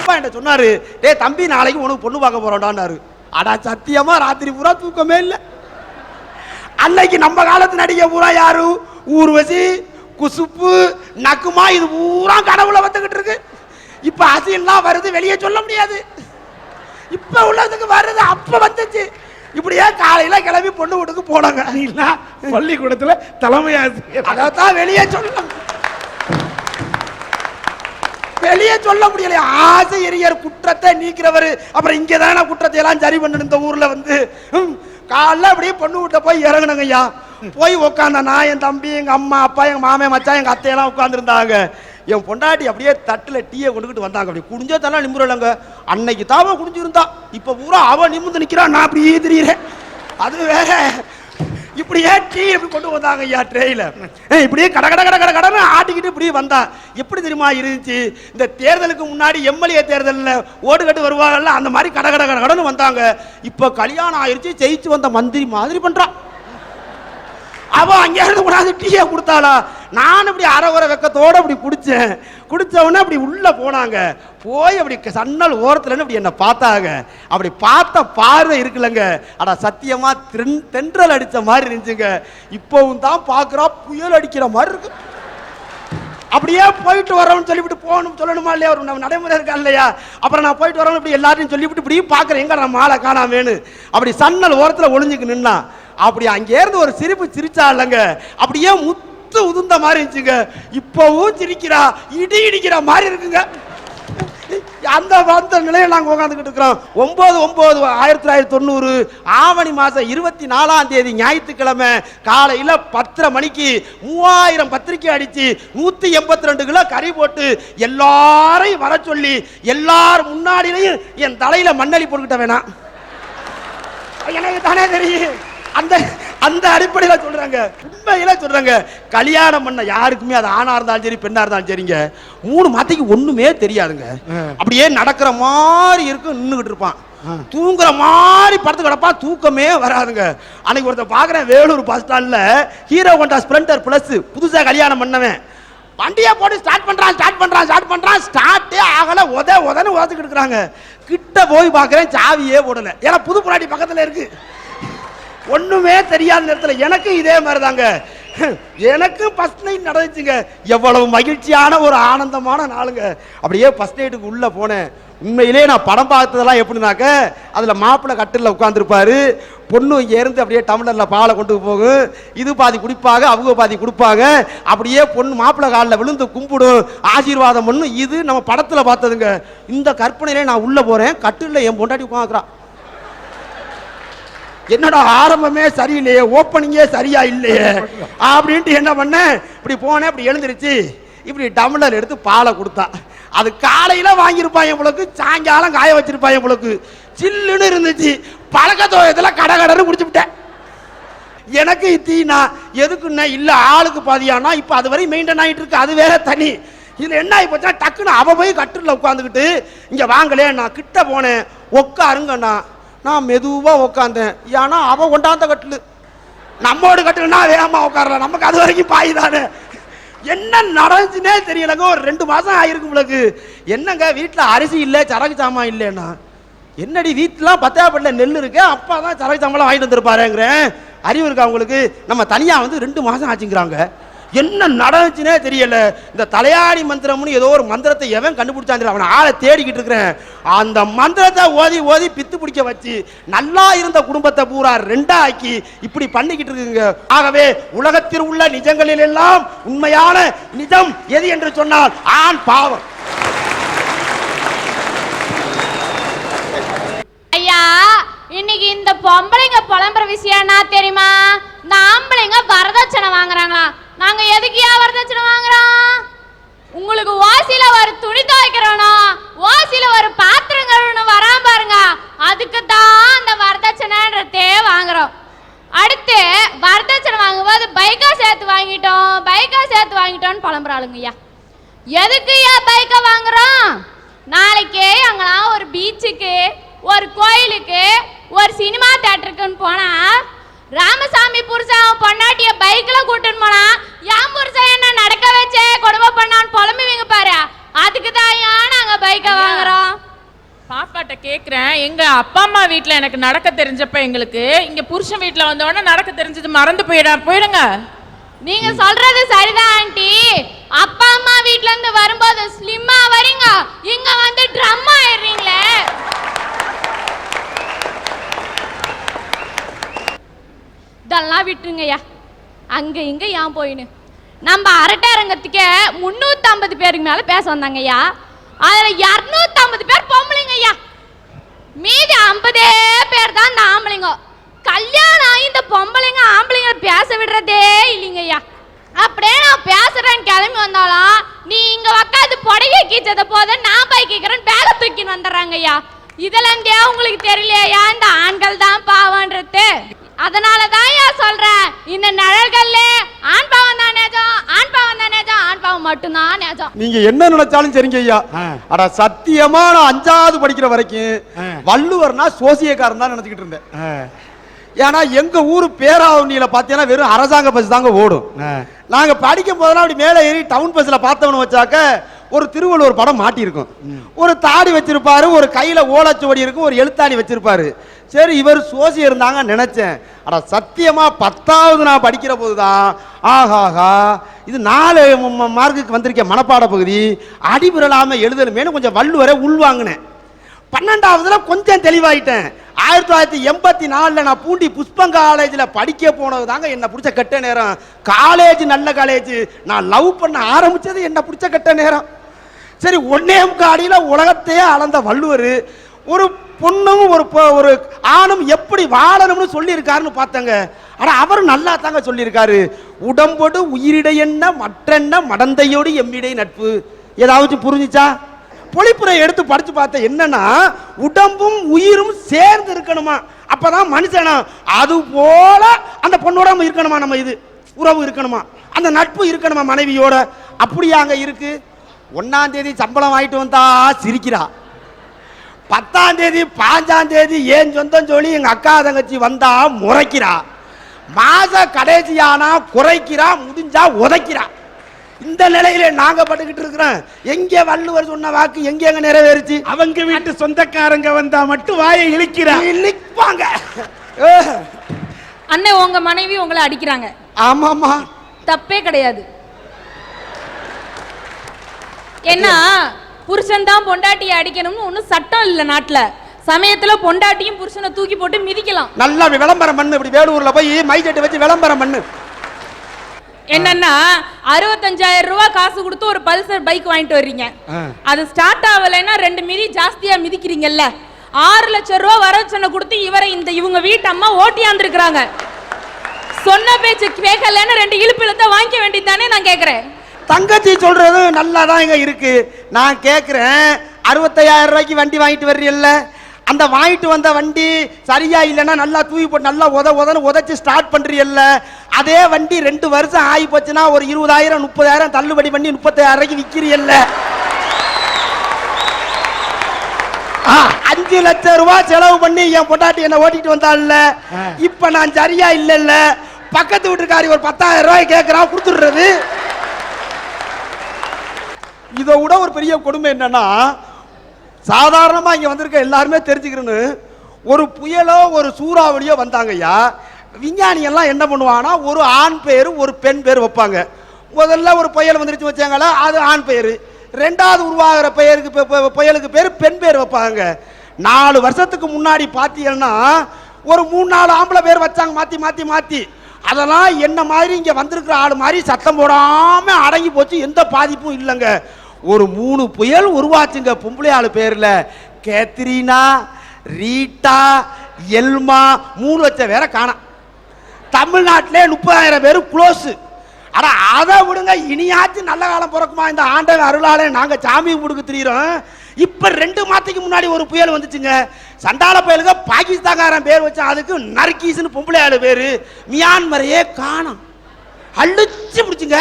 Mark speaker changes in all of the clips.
Speaker 1: அப்பா என்கிட்ட சொன்னாரு, டேய் தம்பி நாளைக்கு உனக்கு பொண்ணு பார்க்க போறோம்டான்னாரு. அடா சத்தியமா ராத்திரி பூரா தூக்கமே இல்லை. அன்னைக்கு நம்ம காலத்து நடிகை பூரா யாரு? ஊர்வசி, குசுப்பு, நக்குமா, இது பூரா கடவுளை வந்துகிட்டு இருக்கு. இப்ப அசிலாம் வருது, வெளியே சொல்ல முடியாது. இப்ப உள்ளதுக்கு வருது, அப்ப வந்துச்சு. இப்படியே காலையில கிளம்பி பொண்ணு வீட்டுக்கு போனாங்க.
Speaker 2: பள்ளிக்கூடத்துல தலைமை ஆசிரியர்
Speaker 1: அதான் வெளியே சொல்லலாம், வெளியே சொல்ல முடியல. ஆசிரியர் குற்றத்தை நீக்கிறவர். அப்புறம் இங்க தானே குற்றத்தை எல்லாம் சரி பண்ணணும். இந்த ஊர்ல வந்து காலைல அப்படியே பொண்ணு வீட்டை போய் இறங்கணுங்க ஐயா. போய் உட்காந்த நான், என் தம்பி, எங்க அம்மா, அப்பா, எங்க மாமே, மச்சான், எங்க அத்தையெல்லாம் உட்காந்துருந்தாங்க. என் பொண்டாட்டி அப்படியே தட்டுல டீயை கொண்டுகிட்டு வந்தாங்க. அப்படி குடிஞ்சோ தரலாம் நிமிரலங்க. அன்னைக்கு தாவ குடிஞ்சிருந்தா, இப்ப பூரா அவ நிமிர்ந்து நிக்கிறான், நான் அப்படியே தெரியுறேன். அது வேற. இப்படியே டீ எப்படி கொண்டு வந்தாங்க ஐயா ட்ரெயில. இப்படியே கட கட கட கட கடன்னு ஆட்டிக்கிட்டு இப்படியே வந்தா. எப்படி தெரியுமா இருந்துச்சு? இந்த தேர்தலுக்கு முன்னாடி எம்எல்ஏ தேர்தலில் ஓடுகட்டு வருவாங்கல்ல, அந்த மாதிரி கட கட கட கடன்னு வந்தாங்க. இப்ப கல்யாணம் ஆயிடுச்சு, ஜெயிச்சு வந்த மந்திரி மாதிரி பண்றான். அவ அங்கே இருந்து கூடாது டீயை கொடுத்தாளா. நான் இப்படி அரை வெக்கத்தோட அப்படி குடிச்சேன். குடிச்சவொடனே அப்படி உள்ள போனாங்க. போய் அப்படி சன்னல் ஓரத்துல அப்படி என்ன பார்த்தாங்க. அப்படி பார்த்த பார்வை இருக்குல்லங்க, அட சத்தியமா தென்றல் அடிச்ச மாதிரி இருந்துச்சுங்க. இப்பவும் தான் பாக்குறா, புயல் அடிக்கிற மாதிரி இருக்கு. அப்படியே போயிட்டு வரோம்னு சொல்லிவிட்டு போகணும் சொல்லணுமா இல்லையா? ஒரு நம்ம நடைமுறை இருக்கா இல்லையா? அப்புறம் நான் போயிட்டு வரோம் இப்படி எல்லாரையும் சொல்லிவிட்டு இப்படி பாக்குறேன், எங்க நான் மாலை காணாமேனு. அப்படி சன்னல் ஓரத்துல ஒளிஞ்சுக்கு நின்னா. அப்படி அங்கே இருந்து ஒரு சிரிப்பு சிரிச்சா இல்லைங்க, அப்படியே முத்து உதுந்த மாதிரி இருந்துச்சுங்க. இப்பவும் சிரிக்கிறா, இடி இடிக்கிற மாதிரி இருக்குங்க. அந்த நிலையில் நாங்கள் உட்காந்துக்கிட்டு இருக்கிறோம். 9/9/1990 ஆவணி மாதம் 24ஆம் தேதி ஞாயிற்றுக்கிழமை காலையில் 10:30 மணிக்கு 3000 பத்திரிக்கை அடித்து 182 கிலோ கறி போட்டு எல்லாரையும் வர சொல்லி எல்லாரும் முன்னாடியிலையும் என் தலையில மண்ணலி போட்டுக்கிட்ட வேணாம், எனக்கு தானே தெரியும். அந்த அடிப்படையில் சொல்றாங்க, உண்மையில சொல்றாங்க. கல்யாணம் பண்ண யாருக்குமே அது ஆணா இருந்தாலும் சரி பெண்ணா இருந்தாலும் சரிங்க, 3 மாதத்துக்கு ஒண்ணுமே தெரியாதுங்க. அப்படியே நடக்கிற மாதிரி இருக்கும், நின்றுகிட்டு இருப்பான். தூங்குற மாதிரி படுத்து கிடப்பா, தூக்கமே வராதுங்க. அன்னைக்கு ஒருத்தர் பாக்குறேன், வேலூர் பஸ் ஸ்டாண்ட்ல ஹீரோ ஹோண்டா ஸ்பிளெண்டர் பிளஸ் புதுசா கல்யாணம் பண்ணவன் வண்டியை போட்டு ஸ்டார்ட் பண்றான். ஸ்டார்ட்டே ஆகல, உதன்னு உதச்சிக்கிட்டு இருக்கிறாங்க. கிட்ட போய் பாக்குறேன், சாவியே போடல. ஏன்னா புது புராட்டி பக்கத்துல இருக்கு. ஒண்ணுமே தெரியாத நேரத்தில் எனக்கு இதே மாதிரி தாங்க, எனக்கு ஃபர்ஸ்ட் நைட் நடந்துச்சுங்க. எவ்வளவு மகிழ்ச்சியான ஒரு ஆனந்தமான நாளுங்க. அப்படியே ஃபர்ஸ்ட் நைட்டுக்கு உள்ள போனேன். உண்மையிலே நான் படம் பார்த்ததெல்லாம் எப்படின்னாக்க, அதில் மாப்பிள்ளை கட்டில் உட்காந்துருப்பாரு, பொண்ணு இங்கே இருந்து அப்படியே டம்ளரில் பாலை கொண்டு போகும், இது பாதி குடிப்பாங்க, அவங்க பாதி கொடுப்பாங்க. அப்படியே பொண்ணு மாப்பிள்ளை காலில் விழுந்து கும்பிடும், ஆசீர்வாதம் பண்ணும். இது நம்ம படத்தில் பார்த்ததுங்க. இந்த கற்பனையிலே நான் உள்ள போறேன், கட்டில் என் பொண்டாட்டி உட்காந்துக்கிறான். என்னடா ஆரம்பமே சரியில்லையே, ஓப்பனிங்கே சரியா இல்லையே அப்படின்ட்டு என்ன பண்ண, இப்படி போனேன். இப்படி எழுந்திருச்சு இப்படி டம்ளர் எடுத்து பாலை கொடுத்தா. அது காலையில வாங்கியிருப்பான் எங்களுக்கு, சாயங்காலம் காய வச்சிருப்பான் எங்களுக்கு. சில்லுன்னு இருந்துச்சு. பழக்கத்தோயத்துல கடகடன்னு குடிச்சு விட்டேன். எனக்கு தீனா எதுக்குன்னா இல்ல ஆளுக்கு பாதியானா. இப்ப அது வரை மெயின்டைன் ஆகிட்டு இருக்கு, அது வேற தனி. இதுல என்ன ஆகி போச்சா, டக்குன்னு அவ போய் கட்டில உட்காந்துக்கிட்டு இங்க வாங்கலே, நான் கிட்ட போனேன், உட்காருங்கண்ணா. நான் மெதுவா உட்காந்தேன். ஏன்னா அவ கொண்டாந்த கட்டில், நம்மோடு கட்டில்னா வேகமா உட்காரல, நமக்கு அது வரைக்கும் பாய் தானே. என்ன நடந்துச்சுன்னே தெரியலங்க. ஒரு 2 மாசம் ஆயிருக்கு உங்களுக்கு. என்னங்க வீட்டுல அரிசி இல்ல, சரக்கு சாமான் இல்லைன்னா, என்னடி வீட்டுலாம் பத்தாப்பட்டில நெல் இருக்கு, அப்பா தான் சரக்கு சாமான் வாங்கிட்டு வந்துருப்பாருங்கிறேன். அறிவு இருக்கா உங்களுக்கு? நம்ம தனியா வந்து 2 மாசம் ஆச்சுங்கிறாங்க. என்ன நடந்துச்சுன்னே தெரியல. இந்த தலையாடி மந்திரம்னு ஏதோ ஒரு மந்திரத்தை எவன் கண்டுபிடிச்சான், அவனை ஆளை தேடிக்கிட்டு இருக்கிறேன். அந்த மந்திரத்தை ஓதி ஓதி பித்து பிடிக்க வச்சு நல்லா இருந்த குடும்பத்தை பூரா 2ஆ ஆக்கி இப்படி பண்ணிக்கிட்டு இருக்குங்க. ஆகவே உலகத்தில் உள்ள நிஜங்களில் எல்லாம் உண்மையான நிஜம் எது என்று சொன்னால் ஆண் பாவம்.
Speaker 3: ஐயா, இன்னைக்கு இந்த பொம்பளைங்க புலம்புற விஷயம் என்ன தெரியுமா? இந்த ஆம்பளைங்க வரதட்சணை வாங்குறாங்களா. நாங்க எதுக்கியா வரதட்சணை வாங்குறோம்? உங்களுக்கு ஓசியில ஒரு துணி துவைக்கிறோனோ, ஓசியில ஒரு பாத்திரம் கழுவணும் வராம பாருங்க, அதுக்கு தான் அந்த வரதட்சணைன்றதே வாங்குறோம். அடுத்து வரதட்சணை வாங்கும்போது பைக்கா சேர்த்து வாங்கிட்டோம்னு புலம்புறாளுங்க. ஐயா, எதுக்கு பைக்கை வாங்குறோம்? நாளைக்கே அங்கெல்லாம் ஒரு பீச்சுக்கு, ஒரு கோயிலுக்கு, ஒரு சினிமா தியேட்டருக்குன்னு போனா ராமசாமி புருஷன் பொண்டாட்டிய பைக்ல கூட்டுன்னு போனா என் புருஷன் என்ன நடக்க வச்சே கொடுமை பண்ணான்னு புலம்புவீங்க பாரு. அதுக்கு தான் நாங்க பைக்கை வாங்குறோம்.
Speaker 4: பாப்பாட்ட கேக்குறேன், எங்க அப்பா அம்மா வீட்ல எனக்கு நடக்க தெரிஞ்சப்ப எங்களுக்கு இங்க புருஷன் வீட்ல வந்தவொடனே நடக்க தெரிஞ்சது மறந்து போயிடுங்க.
Speaker 3: நீங்க சொல்றது சரிதான் ஆண்டி. அப்பா அம்மா வீட்ல இருந்து வரும்போது ஸ்லிம்மா வரீங்க, இங்க வந்து ட்ரம் ஆயிடுறீங்களே. இதெல்லாம் விட்டுருங்கய்யா, அங்க இங்க ஏன் போயின்னு. நம்ம அரட்டை அரங்கத்துக்கே 350 பேருக்கு மேல பேச வந்தாங்கய்யா. அதுல 250 பேர் பொம்பளைங்கய்யா, மீதி 50 பேர் தான் இந்த ஆம்பளைங்க. கல்யாணம் ஆகி இந்த பொம்பளைங்க ஆம்பளைங்க பேச விடுறதே இல்லைங்கய்யா. அப்படியே நான் பேசுறேன்னு கிளம்பி வந்தாலும் நீ இங்க உக்காந்து புடவை கீச்சத போத நான் போய் கேட்கிறேன் பேக தூக்கின்னு வந்துடுறாங்கய்யா. இதுல இருந்தே உங்களுக்கு தெரியலையா இந்த ஆண்கள் தான் பாவன்றது? அதனாலதான் ஏன் சொல்றேன், இந்த நிழல்கள்ல ஆண் பாவம் தான் நேஜம், ஆண் பாவம் தான் நேஜம், ஆண் பாவம் மட்டும்தான் நேஜம்.
Speaker 1: நீங்க என்ன நினைச்சாலும் சரிங்க ஐயா. அட சத்தியமா நான் 5வது படிக்கிற வரைக்கும் வள்ளுவர்னா சோசியக்காரன் தான் நினைச்சுக்கிட்டு இருந்தேன். ஏன்னா எங்க ஊரு பேராவணியில பாத்தீங்கன்னா வெறும் அரசாங்க பஸ் தாங்க ஓடும். நாங்க படிக்கும் போதெல்லாம் அப்படி மேலே ஏறி டவுன் பஸ்ல பார்த்தவனு வச்சாக்க ஒரு திருவள்ளுவர் படம் மாட்டியிருக்கும். ஒரு தாடி வச்சிருப்பாரு, ஒரு கையில ஓலைச்சுவடி இருக்கும், ஒரு எழுத்தாணி வச்சிருப்பாரு. சரி இவர் சோசி இருந்தாங்க நினைச்சேன். அட சத்தியமா 10வது நான் படிக்கிற போதுதான் ஆஹாஹா இது 4 மார்க்குக்கு வந்திருக்கேன் மனப்பாட பகுதி, அடிபுரலாம எழுதணுமேனு கொஞ்சம் வள்ளுவரை உள்வாங்கினேன். 12வதுல கொஞ்சம் தெளிவாயிட்டேன். 1984 நான் பூண்டி புஷ்பம் காலேஜில் படிக்க போனது தாங்க என்ன பிடிச்ச கெட்ட நேரம். காலேஜ் நல்ல காலேஜ், நான் லவ் பண்ண ஆரம்பிச்சது என்ன பிடிச்ச கெட்ட நேரம். சரி 1.25 அடியில் உலகத்தையே அளந்த வள்ளுவர் ஒரு பொண்ணும் ஒரு ஆணும் எப்படி வாழணும்னு சொல்லியிருக்காருன்னு பார்த்தங்க. ஆனால் அவர் நல்லா தாங்க சொல்லியிருக்காரு. உடம்போடு உயிரிடை என்ன மற்றென்ன மடந்தையோடு எம்மிடை நட்பு. ஏதாவது புரிஞ்சிச்சா? பொழிப்புரை எடுத்து படிச்சு பார்த்தேன். என்னன்னா உடம்பும் உயிரும் சேர்ந்து இருக்கணுமா, அப்பதான் மனுஷனா. அது போல அந்த பொண்ணோட இருக்கணுமா, நம்ம இது உறவு இருக்கணுமா, அந்த நட்பு இருக்கணுமா மனைவியோட. அப்படியாங்க இருக்கு. 1ஆம் தேதி சம்பளம் வாங்கிட்டு வந்தா சிரிக்கிறா, 10ஆம் தேதி 5ஆம் தேதி ஏன் சொந்தம் சொல்லி எங்க அக்கா தங்கச்சி வந்தா முறைக்கிறா, மாச கடைசியானா குறைக்கிறா, முடிஞ்சா உதைக்கிறா. இந்த நிலையில நாங்க பட்டுக்கிட்டு இருக்கிறோம். எங்க வள்ளுவர் சொன்ன வாக்கு எங்க நிறைவேறுச்சு?
Speaker 2: அவங்க வீட்டு சொந்தக்காரங்க வந்தா மட்டும் வாயை இழிப்பாங்க.
Speaker 5: அண்ணன் உங்க மனைவி உங்களை அடிக்கிறாங்க.
Speaker 1: ஆமாமா,
Speaker 5: தப்பே கிடையாது. ஏன்னா புருஷன் தான் பொண்டாட்டியை அடிக்கணும்னு ஒன்னும் சட்டம் இல்ல நாட்டுல. சமயத்துல பொண்டாட்டியும் புருஷனை தூக்கி போட்டு மிதிக்கலாம்.
Speaker 1: நல்லா விளம்பரம் பண்ணு. இப்படி வேலூர்ல போய் மைசெட் வச்சு விளம்பரம் பண்ணு.
Speaker 5: என்னன்னா 65,000 ரூபாய் காசு கொடுத்து ஒரு பல்சர் பைக் வாங்கிட்டு வர்றீங்க, அது ஸ்டார்ட் ஆகலைன்னா 2 மிதி ஜாஸ்தியா மிதிக்கிறீங்கல்ல. 6 லட்சம் ரூபாய் வரவச்சனை கொடுத்து இவங்க வீட்டு அம்மா ஓட்டியாந்துருக்காங்க. சொன்ன பேச்சு கேட்கலன்னு 2 இழுப்பிலத்தை வாங்கிக்க வேண்டியதானே நான் கேட்கிறேன்.
Speaker 1: தங்கச்சி சொல்றது நல்லா தான் இங்க இருக்கு. நான் கேட்கிறேன், 65,000 ரூபாய்க்கு வண்டி வாங்கிட்டு வர்றீல்ல, அந்த வாங்கிட்டு வந்த வண்டி சரியா இல்லைன்னா நல்லா தூக்கி போட்டு நல்லா உதன்னு உதச்சி ஸ்டார்ட் பண்றீல்ல, அதே வண்டி 2 வருஷம் ஆகி போச்சுன்னா ஒரு 20,000 30,000 தள்ளுபடி பண்ணி 35,000 ரூபாய்க்கு விற்கிறீல்ல. 5 லட்சம் ரூபாய் செலவு பண்ணி என் பொண்டாட்டி என்ன ஓட்டிட்டு வந்தாள்ல, இப்ப நான் சரியா இல்ல, பக்கத்து வீட்டுக்காரி ஒரு 10,000 ரூபாய் கேட்கறான், கொடுத்துடுறது. இதை விட ஒரு பெரிய கொடுமை என்னன்னா, சாதாரணமா இங்க வந்திருக்க எல்லாருமே தெரிஞ்சுக்கிறேன்னு, ஒரு புயலோ ஒரு சூறாவளியோ வந்தாங்கய்யா, விஞ்ஞானி எல்லாம் என்ன பண்ணுவாங்கன்னா ஒரு ஆண் பேரு ஒரு பெண் பேர் வைப்பாங்க. முதல்ல ஒரு புயல் வந்துருச்சு வச்சாங்களா, அது ஆண் பேரு. 2வது உருவாகிற புயலுக்கு பேர் பெண் பேர் வைப்பாங்க. 4 வருஷத்துக்கு முன்னாடி பார்த்தீங்கன்னா ஒரு 3-4 ஆம்பளை பேர் வச்சாங்க மாத்தி மாத்தி மாத்தி. அதெல்லாம் என்ன மாதிரி இங்க வந்திருக்கிற ஆளு மாதிரி சத்தம் போடாம அடங்கி போச்சு, எந்த பாதிப்பும் இல்லைங்க. ஒரு 3 புயல் உருவாச்சுங்க பொம்பளை ஆளு பேர்ல. கேத்ரீனா, ரீட்டா, எல்மா, 3 லட்சம் பேரை காணோம். தமிழ்நாட்டிலே 30,000 பேர் குளோஸ். ஆனா அதை விடுங்க, இனியாச்சும் நல்ல காலம் பிறக்குமா இந்த ஆண்டவன் அருளாலே நாங்க சாமி கும்பிடுக்கு திரியிறோம். இப்ப 2 மாதத்துக்கு முன்னாடி ஒரு புயல் வந்துச்சுங்க. சண்டால புயலுக்கு பாகிஸ்தான்காரன் பேர் வச்சா, அதுக்கு நர்கீஸ்னு பொம்பளை ஆளு பேரு. மியான்மரையே காணோம், அழிச்சு பிடிச்சுங்க.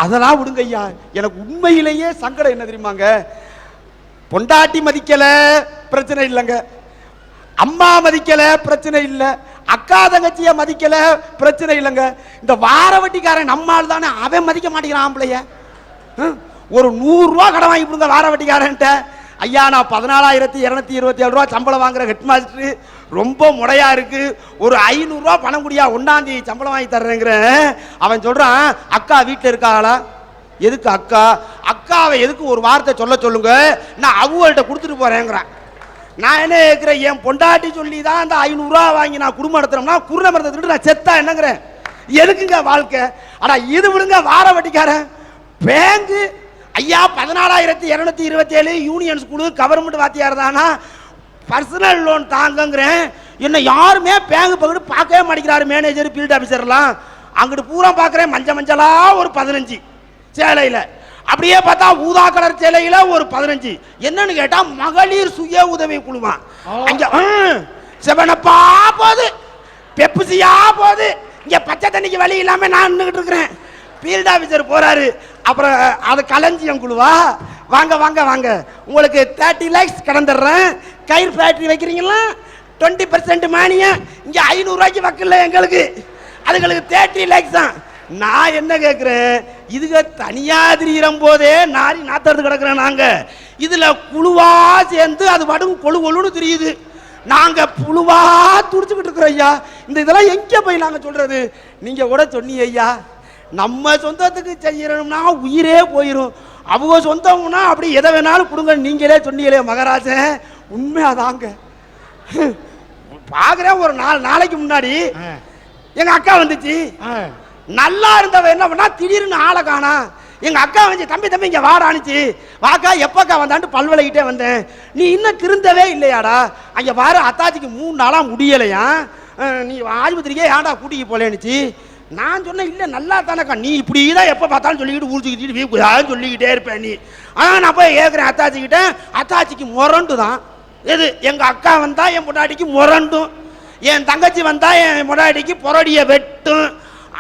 Speaker 1: அதெல்லாம் விடுங்க ஐயா. எனக்கு உண்மையிலேயே சங்கடம் என்ன தெரியுமாங்க, பொண்டாட்டி மதிக்கல பிரச்சனை இல்லைங்க, அம்மா மதிக்கல பிரச்சனை இல்லை, அக்கா தங்கச்சிய மதிக்கல பிரச்சனை இல்லைங்க, இந்த வார வட்டிக்காரன் நம்மால் தானே அவன் மதிக்க மாட்டேங்கிறான் ஆம்பளைய. ஒரு 100 ரூபா கடன் வாங்கி கொடுங்க வார வட்டிக்காரன்ட்ட, ஐயா நான் 14,227 ரூபா சம்பளம் வாங்குற ஹெட் மாஸ்டர், ரொம்ப முறையா இருக்கு, ஒரு 500 ரூபா பணம் குடியா 1ஆம் தேதி சம்பளம் வாங்கி தர்றேங்கிற. அவன் சொல்றான், அக்கா வீட்டில் இருக்காளா? எதுக்கு அக்கா? அக்காவை எதுக்கு ஒரு வார்த்தை சொல்லுங்க, நான் அவங்கள்ட்ட கொடுத்துட்டு போறேங்கிறான். நான் என்ன கேட்கிறேன், என் பொண்டாட்டி சொல்லி தான் அந்த 500 ரூபா வாங்கி நான் குடும்பம் நடத்துறோம்னா குருணை மரத்தை நான் செத்தா என்னங்கிறேன்? எதுக்குங்க வாழ்க்கை? ஆனா இது விடுங்க, வார வட்டிக்காரன் பேங்கு. ஐயா 14,227 யூனியன் ஸ்கூலு கவர்மெண்ட் வாத்தியார் தானா, பர்சனல் லோன் தாங்கங்கிறேன். என்ன யாருமே பேங்க் பக்கத்து பார்க்கவே மாட்டேங்கிறாரு, மேனேஜர் ஃபீல்ட் ஆஃபீஸர்லாம். அங்கிட்டு பூரா பார்க்குறேன் மஞ்சளா ஒரு 15 சேலையில், அப்படியே பார்த்தா ஊதா கலர் சேலையில ஒரு 15. என்னன்னு கேட்டா மகளிர் சுய உதவி குழுவான். அங்க செவனப்பா போகுது, பெப்சியா போகுது, இங்க பச்சை தண்ணிக்கு வழி இல்லாம நான் நின்றுகிட்டு இருக்கிறேன். ஃபீல்ட் ஆஃபீஸர் போறாரு, அப்புறம் அது களஞ்சியம் குழுவா, வாங்க வாங்க வாங்க உங்களுக்கு 30 lakhs கடந்துடுறேன், கயிறு ஃபேக்டரி வைக்கிறீங்களா 20% மானியம், இங்க 500 ரூபாய்க்கு வக்கல எங்களுக்கு, அதுங்களுக்கு 30 lakhs தான். நான் என்ன கேட்கிறேன், இதுக தனியா திரியிறம் போதே நாரி நாத்தறது கிடக்குறேன் நாங்க, இதுல குழுவா சேர்ந்து அது வடும் கொழு கொழுன்னு தெரியுது, நாங்க புழுவா துடிச்சுக்கிட்டு இருக்கிறோம் ஐயா. இந்த இதெல்லாம் எங்க போய் நாங்க சொல்றது? நீங்க கூட சொன்னீங்க ஐயா, நம்ம சொந்தத்துக்கு செய்யணும்னா உயிரே போயிடும், அவங்க சொந்தம்னா அப்படி எதை வேணாலும் கொடுங்க, நீங்களே சொன்னீங்களே மகராஜன், உண்மையாதாங்க. பாக்குறேன் ஒரு 4 நாளைக்கு முன்னாடி எங்க அக்கா வந்துச்சு, நல்லா இருந்தவ என்ன பண்ணா திடீர்னு ஆளை காணா. எங்க அக்கா வந்து தம்பி தம்பி இங்க வாடானுச்சு, வாக்கா எப்பக்கா வந்தான்ட்டு பல்வளைக்கிட்டே வந்தேன், நீ இன்னும் திருந்தவே இல்லையாடா, அங்க வார அத்தாச்சிக்கு 3 நாளா முடியலையா, நீ ஆஸ்பத்திரிக்கே ஏன்டா கூட்டிக்கு போலேன்னுச்சு. நான் சொன்னேன், இல்லை நல்லா தானேக்கா, நீ இப்படி தான் எப்போ பார்த்தாலும் சொல்லிக்கிட்டு ஊழிச்சுக்கிட்டு சொல்லிக்கிட்டே இருப்பேன் நீ. ஆனால் நான் போய் கேட்குறேன் அத்தாச்சிக்கிட்ட, அத்தாச்சிக்கு முரண்டு தான். எது எங்கள் அக்கா வந்தால் என் பொண்டாட்டிக்கு முரண்டும், என் தங்கச்சி வந்தால் என் பொண்டாட்டிக்கு பொறடியை வெட்டும்,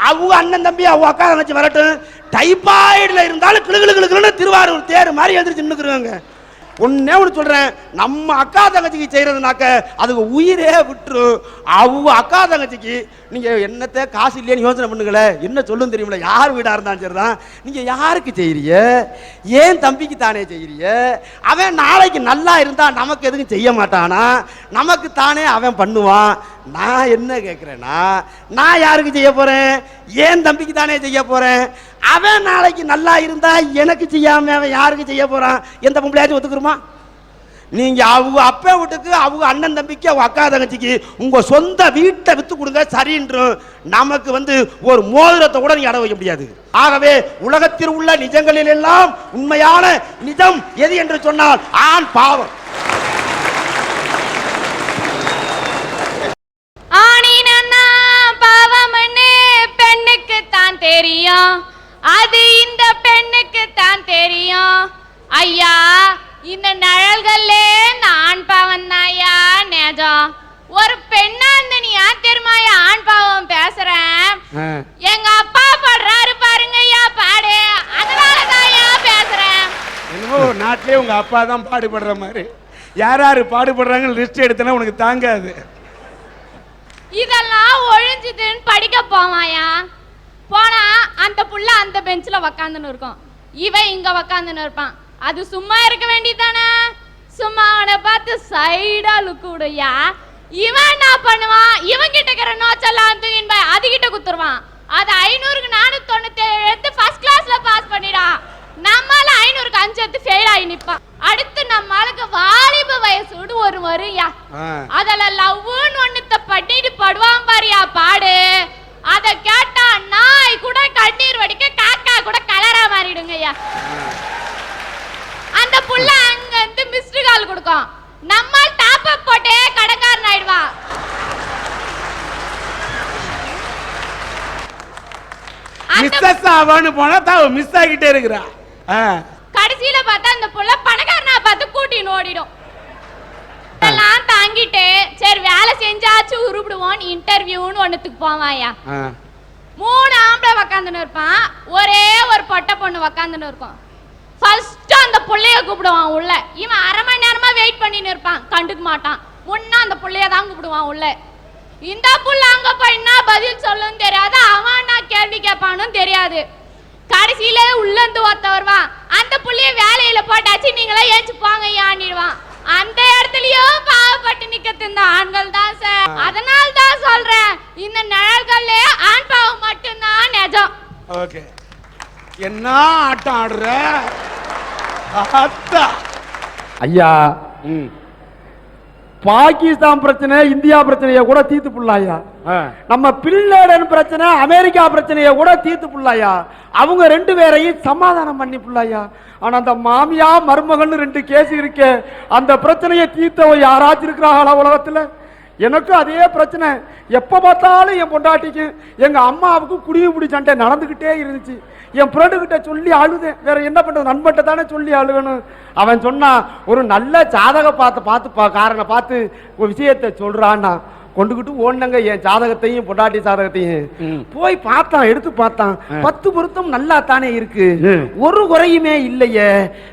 Speaker 1: அவங்க அண்ணன் தம்பி அவங்க அக்கா தங்கச்சி வரட்டும், டைபாய்டில் இருந்தாலும் கிளுகிளுன்னு திருவாரூர் தேர் மாதிரி எழுந்திரிச்சு நின்றுக்குறாங்க. ஒன்னே ஒன்று சொல்றேன், நம்ம அக்கா தங்கச்சிக்கு செய்யறதுனாக்க அதுக்கு உயிரே விட்டுரும். அவங்க அக்கா தங்கச்சிக்கு நீங்க என்னத்த காசு இல்லையன்னு யோசனை பண்ணுங்களே, என்ன சொல்லும் தெரியுமில்ல, யார் வீடா இருந்தாலும் சரிதான், நீங்க யாருக்கு செய்யறீங்க, ஏன் தம்பிக்கு தானே செய்யறீங்க, அவன் நாளைக்கு நல்லா இருந்தா நமக்கு எதுவும் செய்ய மாட்டானா, நமக்கு தானே அவன் பண்ணுவான். நான் என்ன கேட்கிறேன்னா, நான் யாருக்கு செய்ய போறேன், ஏன் தம்பிக்கு தானே செய்ய போறேன், அவன் நாளைக்கு நல்லா இருந்தா எனக்கு செய்யாம அவன் யாருக்கு செய்ய போறான்? எந்த பொம்பளையாச்சும் ஒத்துக்குருமா? நீங்க அவங்க அப்பா வீட்டுக்கு அவங்க அண்ணன் தம்பிக்கு அவங்க அக்கா தங்கச்சிக்கு உங்க சொந்த வீட்டை வித்து கொடுங்க சரின்றும், நமக்கு ஒரு மோதிரத்தை கூட நீங்க அட வைக்க முடியாது. ஆகவே உலகத்தில் உள்ள நிஜங்களில் எல்லாம் உண்மையான நிஜம் எது என்று சொன்னால் ஆண் பாவம்.
Speaker 3: ஆணினா பாவம்னு பெண்ணுக்கு தான் தெரியும், அது இந்த பெண்ணுக்கு தான் தெரியும். ஐயா இந்த நிழல்களே ஆண் பாவம் தாயா நேஜம். ஒரு பெண்ணா இருந்த நீ யார் தெரியுமா ஆண் பாவம் பேசுறேன், எங்க அப்பா பாடுறாரு பாருங்க ஐயா பாடு, அதனாலதாயா பேசுறேன்.
Speaker 2: என்னமோ நாட்டிலே உங்க அப்பா தான் பாடுபடுற மாதிரி, யார் யாரு பாடுபடுறாங்கன்னு லிஸ்ட் எடுத்தனா உனக்கு தாங்காது.
Speaker 3: இதெல்லாம் ஒழிஞ்சுதுன்னு படிக்க போவாயா, போனா அந்த புள்ள அந்த பெஞ்சில உக்காந்துன்னு இருக்கும், இவன் இங்க உக்காந்துன்னு இருப்பான். அது சும்மா இருக்க வேண்டியதானே, சும்மா அவனை பார்த்து சைடா லுக்கு விடுயா. இவன் என்ன பண்ணுவான், இவன் கிட்ட இருக்கிற நோச்செல்லாம் அதுகிட்ட குத்துருவான். அது 500க்கு 497 எடுத்து ஃபர்ஸ்ட் கிளாஸ்ல பாஸ் பண்ணிடான். நம்மால 500க்கு 5 எடுத்து ஃபெயில் ஆகி நிப்பான். அடுத்து நம்மளுக்கு வாலிப வயசோடு ஒரு வருயா, அதுல லவ்னு ஒண்ணுத்த பண்ணிட்டு படுவான் பாரியா பாடு, அத கேட்டா நாய் கூட கண்ணீர் வடிக்க காக்கா கூட கலரா மாறிடுங்கய்யா. அந்த புள்ள அங்க இருந்து மிஸ்டு கால் கொடுக்கும், நம்ம டாப் அப் போட்டே கடன்காரன் ஆயிடுவா.
Speaker 2: மிஸ்ஸஸ் ஆவான்னு போனா தான் மிஸ் ஆகிட்டே இருக்கிறா.
Speaker 3: கடைசியில பார்த்தா அந்த புள்ள பணக்காரனா பார்த்து கூட்டின்னு ஓடிடும். இதெல்லாம் தாங்கிட்டு சரி வேலை செஞ்சாச்சு உருப்பிடுவோம் இன்டர்வியூன்னு ஒண்ணுத்துக்கு போவாயா. 3 ஆம்பளை உக்காந்துன்னு இருப்பான், ஒரே ஒரு பொட்டை பொண்ணு உக்காந்துன்னு இருக்கும். ஃபர்ஸ்ட் அந்த புள்ளைய கூப்பிடுவான் உள்ள, இவன் 1/2 மணி நேரமா வெயிட் பண்ணின்னு இருப்பான், கண்டுக்க மாட்டான். முன்னா அந்த புள்ளைய தான் கூப்பிடுவான் உள்ள. இந்த புள்ள அங்க போய் என்ன பதில் சொல்லும் தெரியாது, அவன் நான் கேள்வி கேட்பானும் தெரியாது. கடைசியில உள்ள இருந்து ஒருத்த வருவான், அந்த புள்ளைய வேலையில போட்டாச்சு நீங்களே ஏச்சு போங்க ஆண்டிடுவான். அந்த இடத்துலயும் பாவப்பட்டு நிக்கிறது இந்த ஆண்கள் தான் சார். அதனால தான் சொல்றேன், இந்த நிழல்கள்ல ஆண் பாவம் மட்டும்தான் நிஜம்.
Speaker 2: ஓகே, என்ன ஆட்டம் ஆடுற அத்தா.
Speaker 1: ஐயா, பாகிஸ்தான் பிரச்சனை இந்தியா பிரச்சனைய கூட தீர்த்து புள்ளாயா. நம்ம பின்லேடன் பிரச்சனை அமெரிக்கா பிரச்சனைய கூட தீர்த்து புள்ளாயா. அவங்க ரெண்டு பேரையும் சமாதானம் பண்ணி புள்ளாயா. ஆனா அந்த மாமியா மருமகன் 2 கேஸ் இருக்கே, அந்த பிரச்சனையை தீர்த்தவ யாராச்சும் இருக்கிறாங்களா உலகத்துல? எனக்கு அதே பிரச்சனை. எப்ப பார்த்தாலும் என் பொண்டாட்டிக்கு எங்க அம்மாவுக்கு குடியுபிடி சண்டை நடந்துகிட்டே இருந்துச்சு. என் ஃப்ரெண்டு கிட்ட சொல்லி அழுதேன். வேற என்ன பண்றது, நண்பட்ட தானே சொல்லி அழுகணும். அவன் சொன்னா ஒரு நல்ல ஜாதக காரனை பார்த்து ஒரு விஷயத்தை சொல்றான்னா கொண்டுகிட்டு ஓடுனங்க. என் ஜாதகத்தையும் பொண்டாட்டி ஜாதகத்தையும் போய் பார்த்தான், எடுத்து பார்த்தான். 10 பொருத்தம் நல்லா தானே இருக்கு, ஒரு குறையுமே இல்லையே.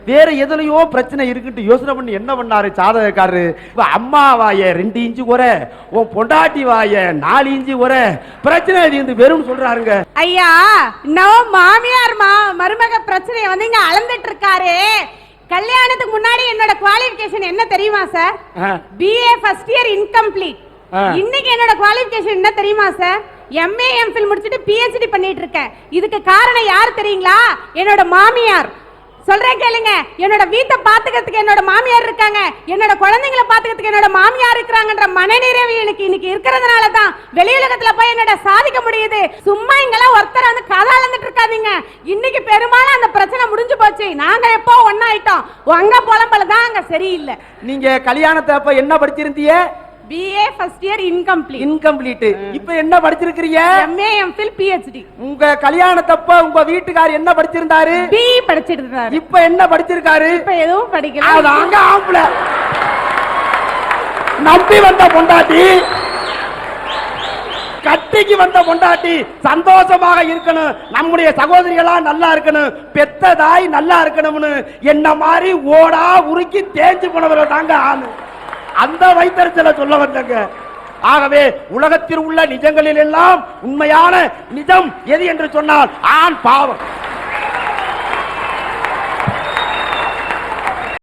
Speaker 1: வேற எதுலயோ பிரச்சனை இருக்குன்னு யோசனை பண்ணி என்ன பண்ணாரு ஜாதகக்காரரு, அம்மா வாய 2 இன்ச்சு குறை, உன் பொண்டாட்டி வாய 4 இன்ச்சு குறை, பிரச்சனை இது வெறும் சொல்றாருங்க.
Speaker 5: ஐயா, இன்னும் மாமியார் மருமக பிரச்சனையை வந்து இங்க அளந்துட்டு இருக்காரு. கல்யாணத்துக்கு முன்னாடி என்னோட குவாலிஃபிகேஷன் என்ன தெரியுமா sir? BA first year incomplete. இன்னைக்கு என்னோட குவாலிஃபிகேஷன் என்ன தெரியுமா சார்? MA MPhil முடிச்சிட்டு PhD பண்ணிட்டு இருக்கேன். இதுக்கு காரணம் யார் தெரியுங்களா? என்னோட மாமியார். சொல்றேன் கேளுங்க. என்னோட வீட்டை பாத்துக்கிறதுக்கு என்னோட மாமியார் இருக்காங்க, என்னோட குழந்தைங்களை பாத்துக்கிறதுக்கு என்னோட மாமியார் இருக்கிறாங்கன்ற மனநிறைவு எனக்கு இன்னைக்கு இருக்கிறதுனால தான் வெளியுலகத்துல போய் என்னோட சாதிக்க முடியுது. சும்மா இங்கெல்லாம் ஒருத்தர் வந்து கதை அளந்துட்டு இருக்காதீங்க. இன்னைக்கு பெரும்பாலும் அந்த பிரச்சனை முடிஞ்சு போச்சு. நாங்க எப்போ ஒன்னாயிட்டோம். உங்க புலம்பல தான் அங்க சரியில்லை.
Speaker 1: நீங்க கல்யாணத்தை அப்ப என்ன படிச்சிருந்தீங்க?
Speaker 5: BA first year
Speaker 1: incomplete. இப்ப என்ன படிச்சிருக்கீங்க?
Speaker 5: MA MPhil PhD.
Speaker 1: உங்க கல்யாணத்தப்ப உங்க வீட்டுக்காரர் என்ன படிச்சிருந்தாரு?
Speaker 5: BE படிச்சிட்டு இருந்தாரு.
Speaker 1: இப்ப என்ன படிச்சிருக்காரு?
Speaker 5: இப்ப எதுவும் படிக்கல.
Speaker 1: அதாங்க ஆம்பளை. நம்பி வந்த பொண்டாட்டி, கட்டிக்கு வந்த பொண்டாட்டி சந்தோஷமாக இருக்கணும், நம்முடைய சகோதரிகளா நல்லா இருக்கணும், பெத்த தாய் நல்லா இருக்கணும்னு என்ன மாதிரி ஓடா உருக்கி தேஞ்சு போனவர்கள் தாங்க ஆளு. அந்த வைத்தறிச்சலை சொல்ல வந்தங்க. ஆகவே உலகத்தில் உள்ள நிஜங்களில் எல்லாம் உண்மையான நிஜம் எது என்று சொன்னால் ஆண் பாவம்.